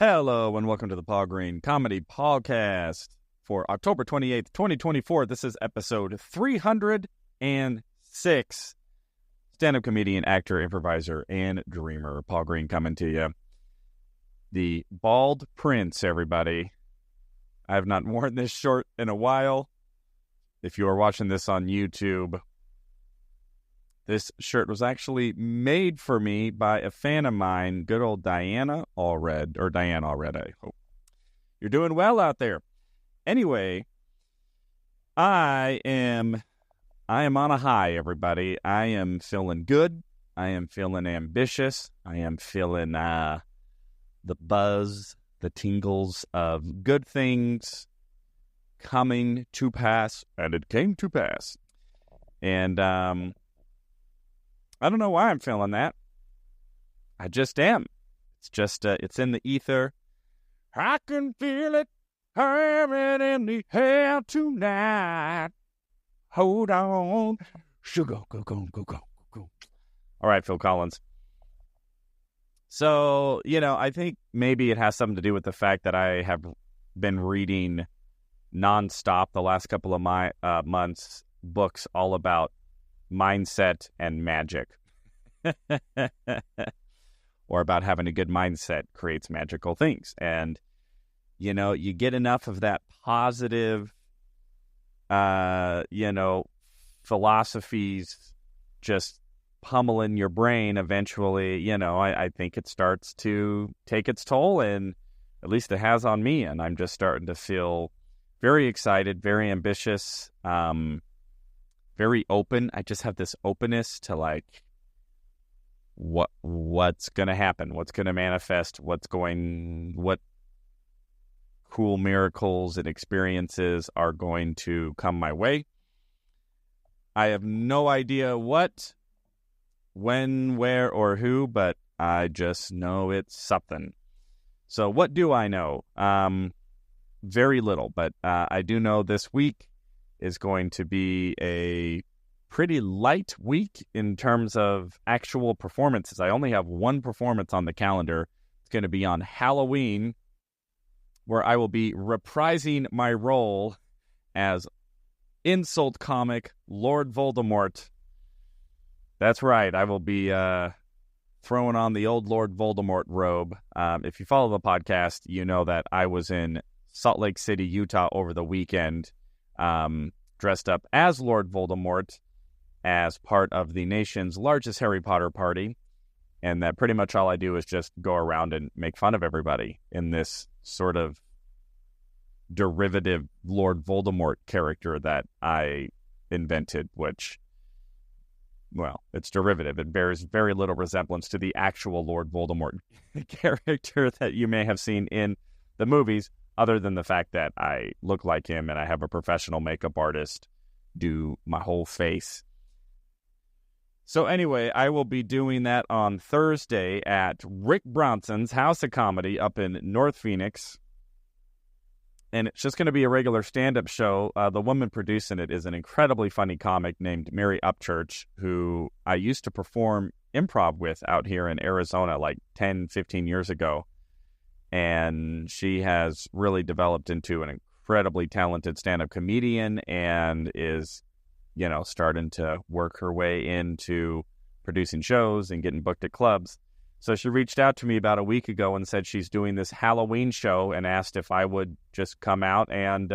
Hello and welcome to the Paul Green Comedy PaulCast for October 28th, 2024. This is episode 306. Stand-up comedian, actor, improviser, and dreamer. Paul Green coming to you. The Bald Prince, everybody. I have not worn this shirt in a while. If you are watching this on YouTube, this shirt was actually made for me by a fan of mine, good old Diane Allred, I hope. You're doing well out there. Anyway, I am on a high, everybody. I am feeling good. I am feeling ambitious. I am feeling the buzz, the tingles of good things coming to pass, and it came to pass. And I don't know why I'm feeling that. I just am. It's just, it's in the ether. I can feel it, have it in the air tonight. Hold on. Sugar, go. All right, Phil Collins. So, I think maybe it has something to do with the fact that I have been reading nonstop the last couple of months, books all about mindset and magic. Or about having a good mindset creates magical things. And, you get enough of that positive, philosophies just pummeling your brain eventually, I think it starts to take its toll, and at least it has on me. And I'm just starting to feel very excited, very ambitious, very open. I just have this openness to what's going to happen, what's going to manifest, what cool miracles and experiences are going to come my way. I have no idea what, when, where, or who, but I just know it's something. So what do I know? Very little, but I do know this week is going to be a pretty light week in terms of actual performances. I only have one performance on the calendar. It's going to be on Halloween, where I will be reprising my role as insult comic Lord Voldemort. That's right. I will be throwing on the old Lord Voldemort robe. If you follow the podcast, you know that I was in Salt Lake City, Utah over the weekend, dressed up as Lord Voldemort as part of the nation's largest Harry Potter party. And that pretty much all I do is just go around and make fun of everybody in this sort of derivative Lord Voldemort character that I invented, which, well, it's derivative. It bears very little resemblance to the actual Lord Voldemort character that you may have seen in the movies, other than the fact that I look like him and I have a professional makeup artist do my whole face. So anyway, I will be doing that on Thursday at Rick Bronson's House of Comedy up in North Phoenix. And it's just going to be a regular stand-up show. The woman producing it is an incredibly funny comic named Mary Upchurch, who I used to perform improv with out here in Arizona 10, 15 years ago. And she has really developed into an incredibly talented stand-up comedian and is, starting to work her way into producing shows and getting booked at clubs. So she reached out to me about a week ago and said she's doing this Halloween show and asked if I would just come out and,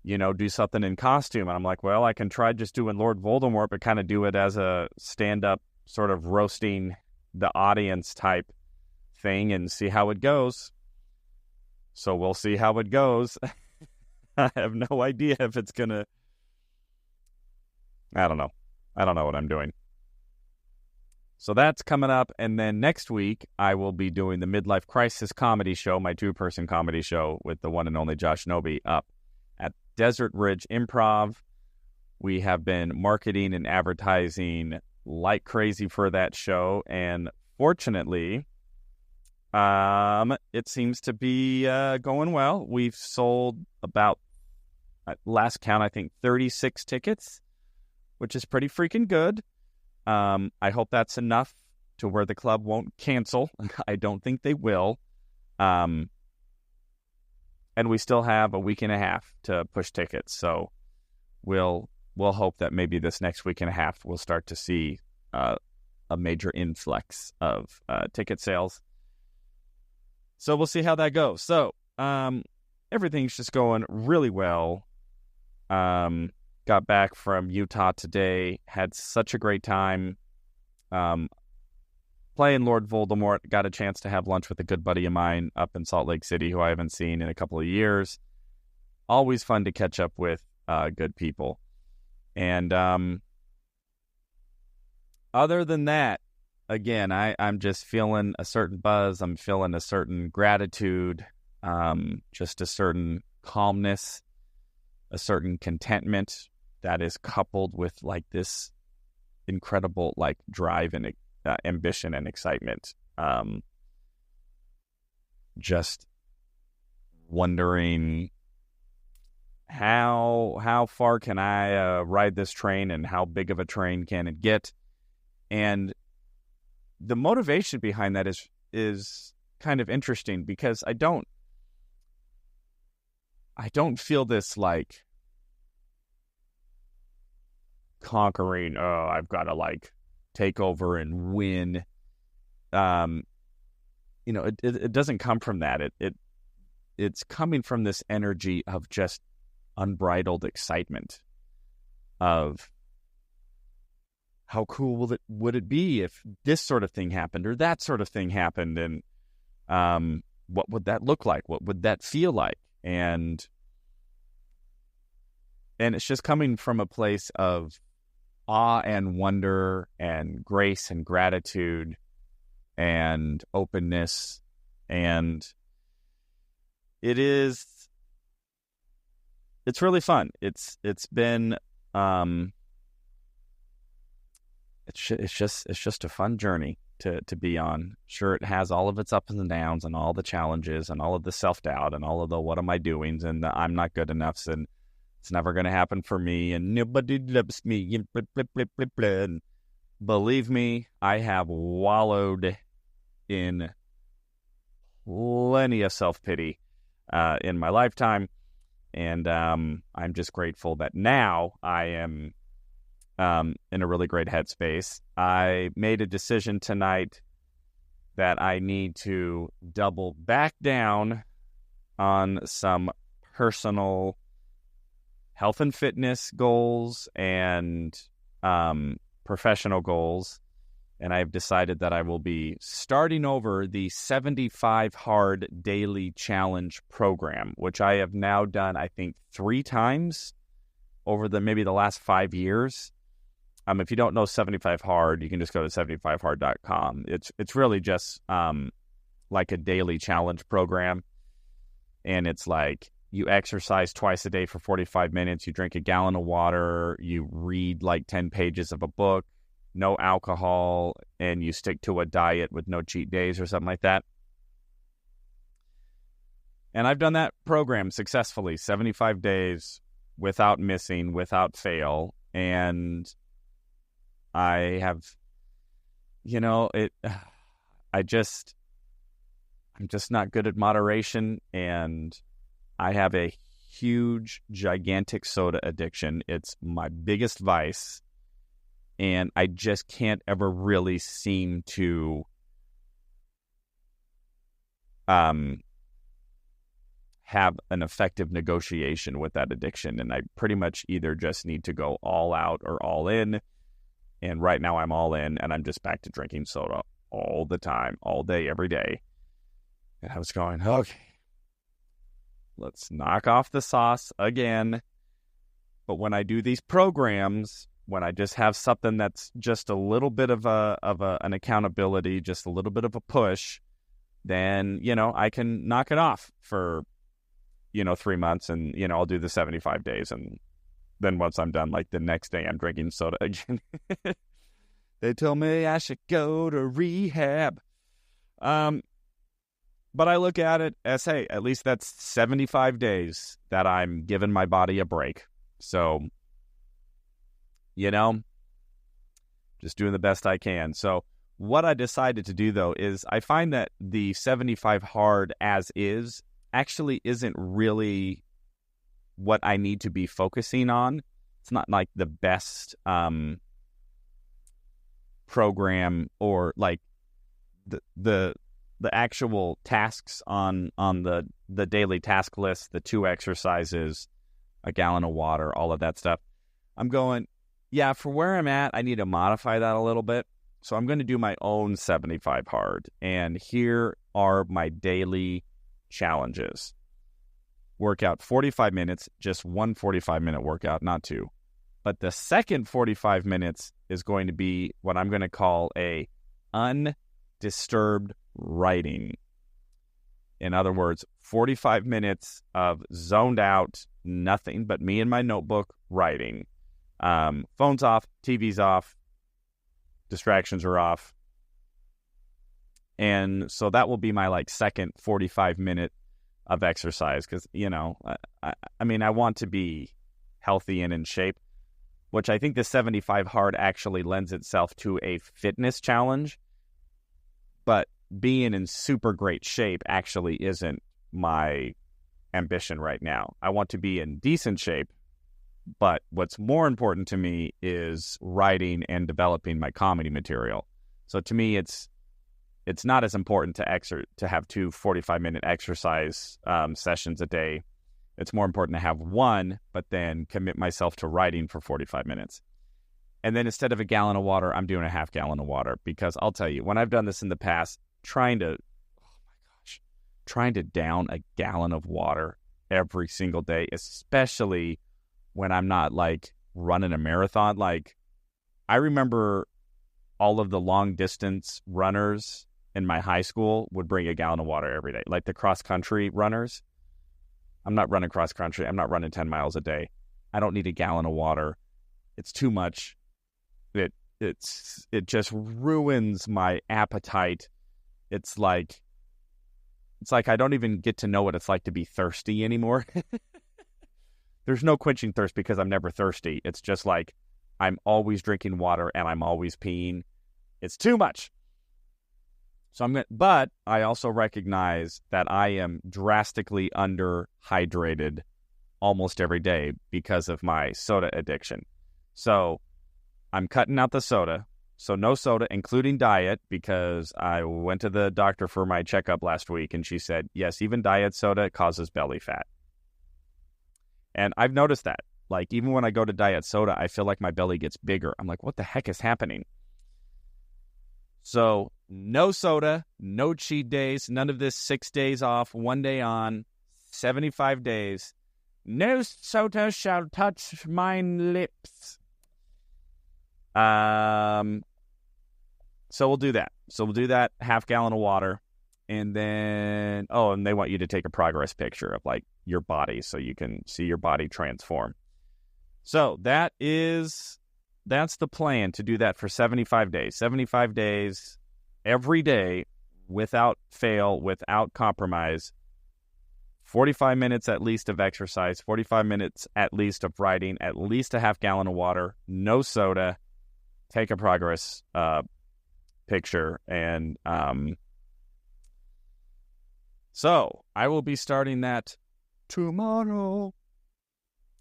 do something in costume. And I'm like, well, I can try just doing Lord Voldemort, but kind of do it as a stand-up sort of roasting the audience type thing and see how it goes. So we'll see how it goes. I have no idea if it's gonna. I don't know what I'm doing. So that's coming up, and then next week I will be doing the Midlife Crisis comedy show, my 2-person comedy show with the one and only Josh Noby up at Desert Ridge Improv. We have been marketing and advertising like crazy for that show, and fortunately, it seems to be going well. We've sold about, at last count, I think 36 tickets, which is pretty freaking good. I hope that's enough to where the club won't cancel. I don't think they will. And we still have a week and a half to push tickets. So we'll hope that maybe this next week and a half we'll start to see a major influx of ticket sales. So we'll see how that goes. So everything's just going really well. Got back from Utah today. Had such a great time playing Lord Voldemort. Got a chance to have lunch with a good buddy of mine up in Salt Lake City who I haven't seen in a couple of years. Always fun to catch up with good people. And other than that, again, I'm just feeling a certain buzz. I'm feeling a certain gratitude, just a certain calmness, a certain contentment that is coupled with like this incredible like drive and ambition and excitement. Just wondering how far can I ride this train, and how big of a train can it get? And the motivation behind that is kind of interesting, because I don't feel this like conquering, I've got to like take over and win. It doesn't come from that. It's coming from this energy of just unbridled excitement of how cool would it be if this sort of thing happened or that sort of thing happened, and what would that look like? What would that feel like? And it's just coming from a place of awe and wonder and grace and gratitude and openness. And it's really fun. It's been it's just a fun journey to be on. Sure, it has all of its ups and downs and all the challenges and all of the self-doubt and all of the what am I doing and the I'm not good enough and it's never going to happen for me and nobody loves me and blah, blah, blah, blah, blah. And believe me, I have wallowed in plenty of self-pity in my lifetime. And I'm just grateful that now I am in a really great headspace. I made a decision tonight that I need to double back down on some personal health and fitness goals and professional goals. And I've decided that I will be starting over the 75 Hard Daily Challenge program, which I have now done, I think, 3 times over maybe the last 5 years. If you don't know 75 Hard, you can just go to 75hard.com. It's really just like a daily challenge program. And it's like you exercise twice a day for 45 minutes. You drink a gallon of water. You read like 10 pages of a book. No alcohol, and you stick to a diet with no cheat days or something like that. And I've done that program successfully, 75 days without missing, without fail. And I have, I'm just not good at moderation, and I have a huge, gigantic soda addiction. It's my biggest vice. And I just can't ever really seem to have an effective negotiation with that addiction. And I pretty much either just need to go all out or all in. And right now I'm all in, and I'm just back to drinking soda all the time, all day, every day. And I was going, okay, let's knock off the sauce again. But when I do these programs, when I just have something that's just a little bit of an accountability, just a little bit of a push, then, I can knock it off for, 3 months and, I'll do the 75 days. And then once I'm done, like the next day I'm drinking soda again. They told me I should go to rehab. But I look at it as, hey, at least that's 75 days that I'm giving my body a break. So, just doing the best I can. So what I decided to do, though, is I find that the 75 hard as is actually isn't really what I need to be focusing on. It's not like the best program, or like the actual tasks on the daily task list, the 2 exercises, a gallon of water, all of that stuff. I'm going, yeah, for where I'm at, I need to modify that a little bit. So I'm going to do my own 75 hard. And here are my daily challenges. Workout 45 minutes, just one 45-minute workout, not 2. But the second 45 minutes is going to be what I'm going to call a undisturbed writing. In other words, 45 minutes of zoned out, nothing but me and my notebook writing. Phone's off, TV's off, distractions are off. And so that will be my like second 45-minute of exercise, because, you know, I mean, I want to be healthy and in shape, which I think the 75 hard actually lends itself to a fitness challenge. But being in super great shape actually isn't my ambition right now. I want to be in decent shape, but what's more important to me is writing and developing my comedy material. So to me, it's not as important to have 2 45-minute exercise sessions a day. It's more important to have one, but then commit myself to writing for 45 minutes. And then instead of a gallon of water, I'm doing a half gallon of water, because I'll tell you, when I've done this in the past, trying to down a gallon of water every single day, especially when I'm not like running a marathon. Like, I remember all of the long distance runners in my high school would bring a gallon of water every day, like the cross country runners. I'm not running cross country. I'm not running 10 miles a day. I don't need a gallon of water. It's too much. It just ruins my appetite. It's like I don't even get to know what it's like to be thirsty anymore. There's no quenching thirst because I'm never thirsty. It's just like I'm always drinking water and I'm always peeing. It's too much. But I also recognize that I am drastically underhydrated almost every day because of my soda addiction. So I'm cutting out the soda. So no soda, including diet, because I went to the doctor for my checkup last week, and she said, yes, even diet soda causes belly fat. And I've noticed that. Like, even when I go to diet soda, I feel like my belly gets bigger. I'm like, what the heck is happening? So no soda, no cheat days, none of this 6 days off, 1 day on, 75 days. No soda shall touch mine lips. So we'll do that. So we'll do that, half gallon of water. And then, and they want you to take a progress picture of like your body so you can see your body transform. So that's the plan, to do that for 75 days. 75 days, every day, without fail, without compromise. 45 minutes at least of exercise, 45 minutes at least of writing, at least a half gallon of water, no soda, take a progress picture. And so I will be starting that tomorrow.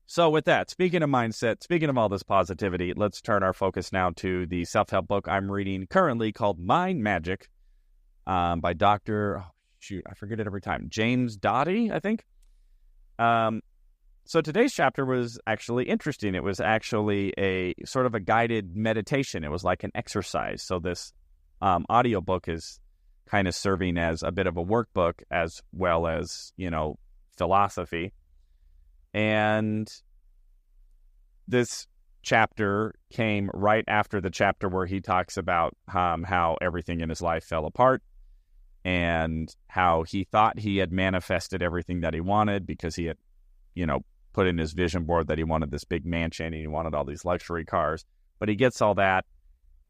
So with that, speaking of mindset, speaking of all this positivity, let's turn our focus now to the self-help book I'm reading currently, called Mind Magic, by Dr. I forget it every time, James Doty, I think. So today's chapter was actually interesting. It was actually a sort of a guided meditation. It was like an exercise. So this audiobook is kind of serving as a bit of a workbook as well as, philosophy. And this chapter came right after the chapter where he talks about how everything in his life fell apart and how he thought he had manifested everything that he wanted because he had, put in his vision board that he wanted this big mansion and he wanted all these luxury cars. But he gets all that.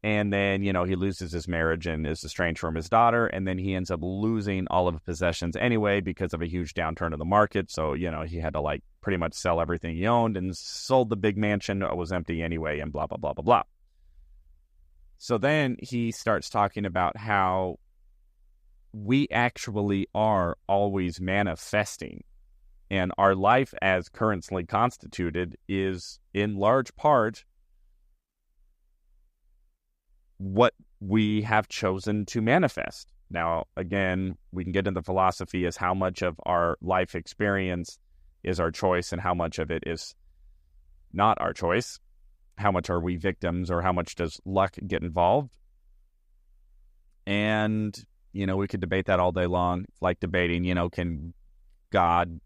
And then, he loses his marriage and is estranged from his daughter. And then he ends up losing all of his possessions anyway because of a huge downturn in the market. So, he had to pretty much sell everything he owned and sold the big mansion. It was empty anyway and blah, blah, blah, blah, blah. So then he starts talking about how we actually are always manifesting, and our life as currently constituted is in large part what we have chosen to manifest. Now, again, we can get into philosophy as how much of our life experience is our choice and how much of it is not our choice. How much are we victims, or how much does luck get involved? And, we could debate that all day long. It's like debating, can God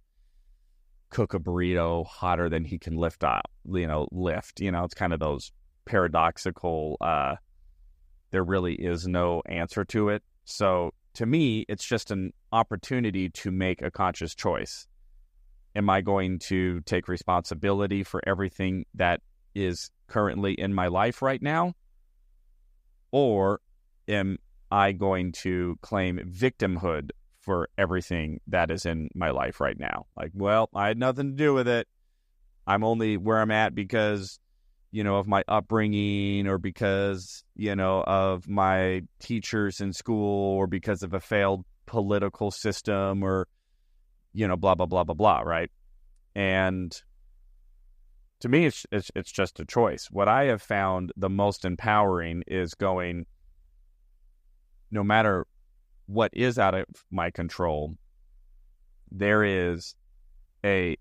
cook a burrito hotter than he can lift. It's kind of those paradoxical, there really is no answer to it. So to me, it's just an opportunity to make a conscious choice. Am I going to take responsibility for everything that is currently in my life right now? Or am I going to claim victimhood for everything that is in my life right now? Like, well, I had nothing to do with it. I'm only where I'm at because, of my upbringing, or because, of my teachers in school, or because of a failed political system, or, blah, blah, blah, blah, blah, right? And to me, it's just a choice. What I have found the most empowering is going, no matter what is out of my control, there is a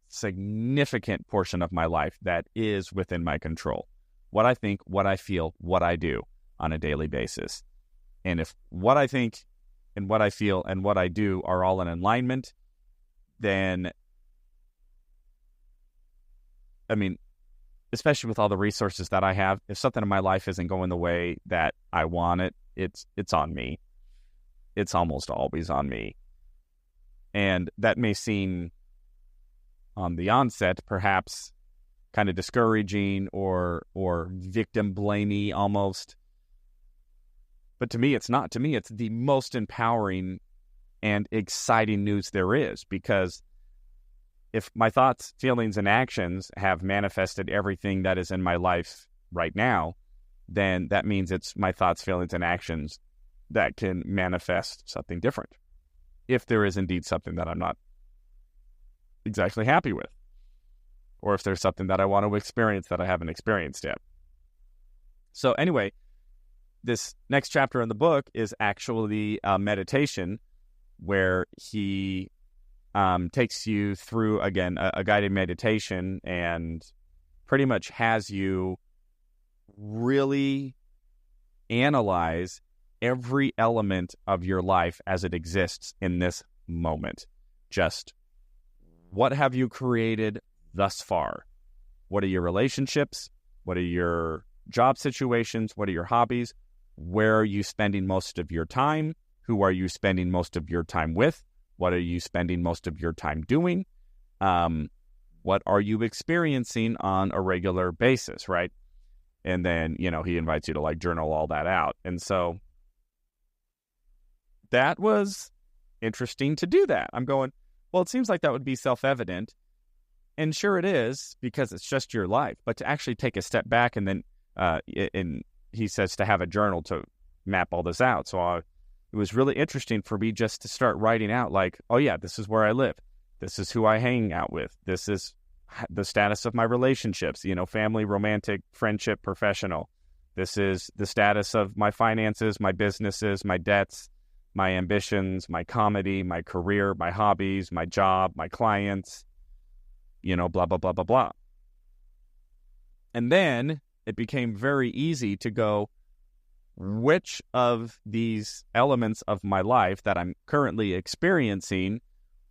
significant portion of my life that is within my control. What I think, what I feel, what I do on a daily basis. And if what I think and what I feel and what I do are all in alignment, then, especially with all the resources that I have, if something in my life isn't going the way that I want it, it's on me. It's almost always on me. And that may seem on the onset perhaps kind of discouraging or victim blamey almost. But to me, it's not. To me, it's the most empowering and exciting news there is, because if my thoughts, feelings, and actions have manifested everything that is in my life right now, then that means it's my thoughts, feelings, and actions that can manifest something different, if there is indeed something that I'm not exactly happy with, or if there's something that I want to experience that I haven't experienced yet. So anyway, this next chapter in the book is actually a meditation where he takes you through, again, a guided meditation, and pretty much has you really analyze every element of your life as it exists in this moment. Just what have you created thus far? What are your relationships? What are your job situations? What are your hobbies? Where are you spending most of your time? Who are you spending most of your time with? What are you spending most of your time doing? What are you experiencing on a regular basis, right? And then, he invites you to journal all that out. And so that was interesting to do that. I'm going, well, it seems like that would be self-evident. And sure it is, because it's just your life. But to actually take a step back, and then he says to have a journal to map all this out. So it was really interesting for me just to start writing out oh yeah, this is where I live. This is who I hang out with. This is the status of my relationships, family, romantic, friendship, professional. This is the status of my finances, my businesses, my debts, my ambitions, my comedy, my career, my hobbies, my job, my clients, blah, blah, blah, blah, blah. And then it became very easy to go, which of these elements of my life that I'm currently experiencing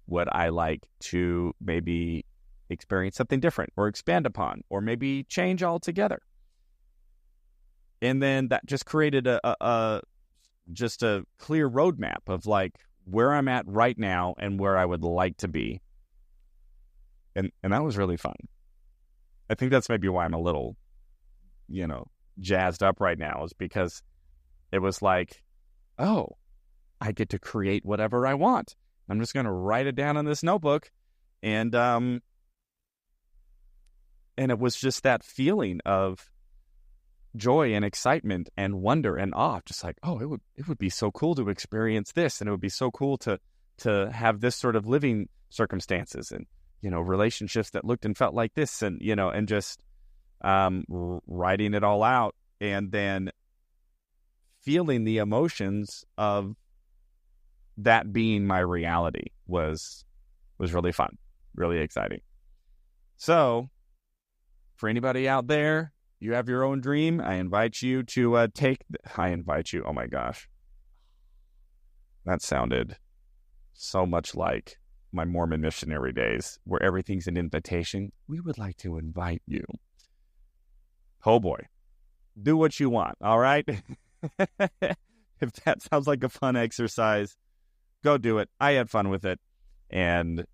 would I like to maybe experience something different, or expand upon, or maybe change altogether? And then that just created a clear roadmap of where I'm at right now and where I would like to be. And that was really fun. I think that's maybe why I'm a little, jazzed up right now, is because it was oh, I get to create whatever I want. I'm just going to write it down in this notebook. And it was just that feeling of joy and excitement and wonder and awe, just like, oh, it would be so cool to experience this, and it would be so cool to have this sort of living circumstances and, relationships that looked and felt like this, and, and just writing it all out and then feeling the emotions of that being my reality was really fun, really exciting. So for anybody out there, you have your own dream, I invite you to oh my gosh, that sounded so much like my Mormon missionary days where everything's an invitation. We would like to invite you. Oh boy, do what you want, all right? If that sounds like a fun exercise, go do it. I had fun with it. And,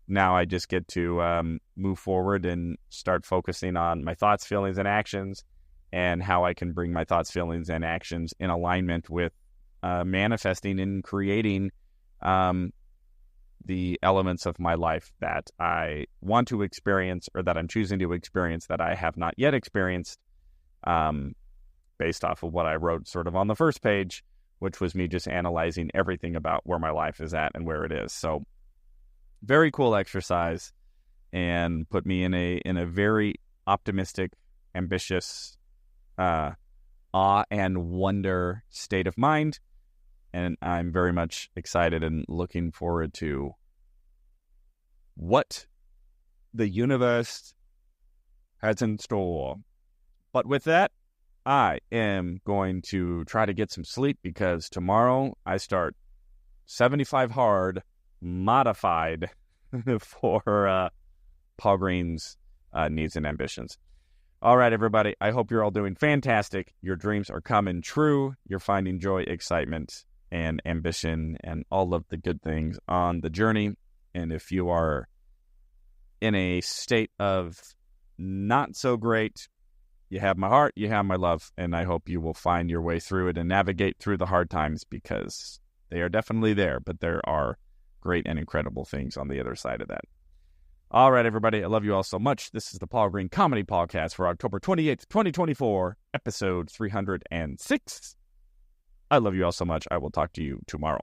now I just get to move forward and start focusing on my thoughts, feelings, and actions, and how I can bring my thoughts, feelings, and actions in alignment with manifesting and creating the elements of my life that I want to experience, or that I'm choosing to experience that I have not yet experienced, based off of what I wrote sort of on the first page, which was me just analyzing everything about where my life is at and where it is. So very cool exercise, and put me in a very optimistic, ambitious, awe and wonder state of mind. And I'm very much excited and looking forward to what the universe has in store. But with that, I am going to try to get some sleep, because tomorrow I start 75 hard, modified for Paul Green's needs and ambitions. All right, everybody. I hope you're all doing fantastic. Your dreams are coming true. You're finding joy, excitement, and ambition, and all of the good things on the journey. And if you are in a state of not so great, you have my heart, you have my love, and I hope you will find your way through it and navigate through the hard times, because they are definitely there, but there are great and incredible things on the other side of that. All right, everybody, I love you all so much. This is the Paul Green Comedy Podcast for October 28th, 2024, episode 306. I love you all so much. I will talk to you tomorrow.